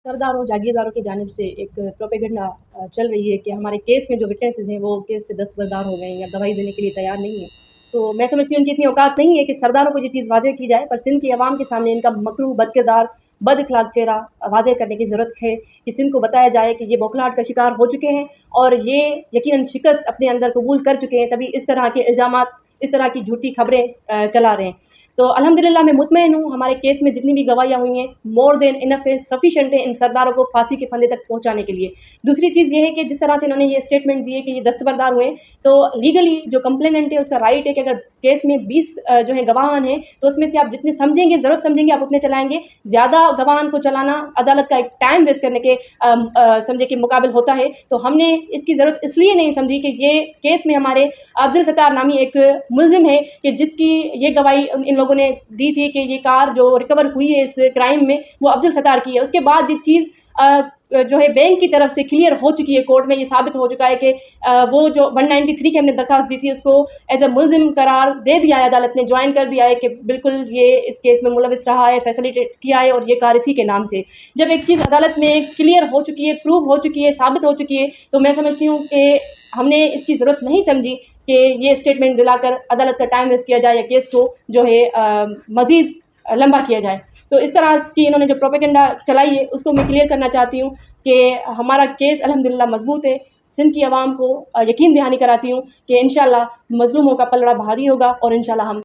सरदारों, जागीरदारों की जानिब से एक प्रोपेगेंडा चल रही है कि हमारे केस में जो विटनेसेस हैं वो केस से दस्तबरदार हो गए हैं या गवाही देने के लिए तैयार नहीं हैं। तो मैं समझती हूँ उनकी इतनी औकात नहीं है कि सरदारों को ये चीज़ वाज़ेह की जाए, पर सिंध की अवाम के सामने इनका मकरूह, बदकिरदार, बद-अखलाक चेहरा वाज़ेह करने की ज़रूरत है कि सिंध को बताया जाए कि ये बौखलाहट का शिकार हो चुके हैं और ये यकीनन शिकस्त अपने अंदर कबूल कर चुके हैं, तभी इस तरह के इल्ज़ामात, इस तरह की झूठी खबरें चला रहे हैं। तो अल्हम्दुलिल्लाह मैं मुतमईन हूँ, हमारे केस में जितनी भी गवाहियाँ हुई हैं, मोर देन इनफ है, सफिशिएंट है इन सरदारों को फांसी के फंदे तक पहुँचाने के लिए। दूसरी चीज़ ये है कि जिस तरह से इन्होंने ये स्टेटमेंट दिए कि ये दस्तबरदार हुए, तो लीगली जो कंप्लेनेंट है उसका राइट है कि अगर केस में 20 जो है गवाहान हैं, तो उसमें से आप जितने समझेंगे, ज़रूरत समझेंगे आप उतने चलाएँगे। ज़्यादा गवाहान को चलाना अदालत का एक टाइम वेस्ट करने के समझे कि मुकाबिल होता है। तो हमने इसकी ज़रूरत इसलिए नहीं समझी कि ये केस में हमारे अब्दुल सत्तार नामी एक मुल्ज़िम है कि जिसकी ये गवाही इन लोगों ने दी थी कि ये कार जो रिकवर हुई है इस क्राइम में वो अब्दुल सत्तार की है। उसके बाद ये चीज़ जो है बैंक की तरफ से क्लियर हो चुकी है, कोर्ट में ये साबित हो चुका है कि वो जो 193 की हमने दरख्वास्त दी थी उसको एज़ अ मुल्ज़िम करार दे दिया है, अदालत ने जॉइन कर दिया है कि बिल्कुल ये इस केस में मुलविस रहा है, फैसिलिटेट किया है और ये कार इसी के नाम से। जब एक चीज़ अदालत में क्लियर हो चुकी है, प्रूव हो चुकी है, साबित हो चुकी है, तो मैं समझती हूँ कि हमने इसकी ज़रूरत नहीं समझी कि ये स्टेटमेंट दिलाकर अदालत का टाइम वेस्ट किया जाए या केस को जो है मज़ीद लंबा किया जाए। तो इस तरह की इन्होंने जो प्रोपेगेंडा चलाई है उसको मैं क्लियर करना चाहती हूँ कि हमारा केस अल्हम्दुलिल्लाह मज़बूत है। सिंध की आवाम को यकीन दहानी कराती हूँ कि इंशाअल्लाह मज़लूमों का पलड़ा भारी होगा और इंशाअल्लाह हम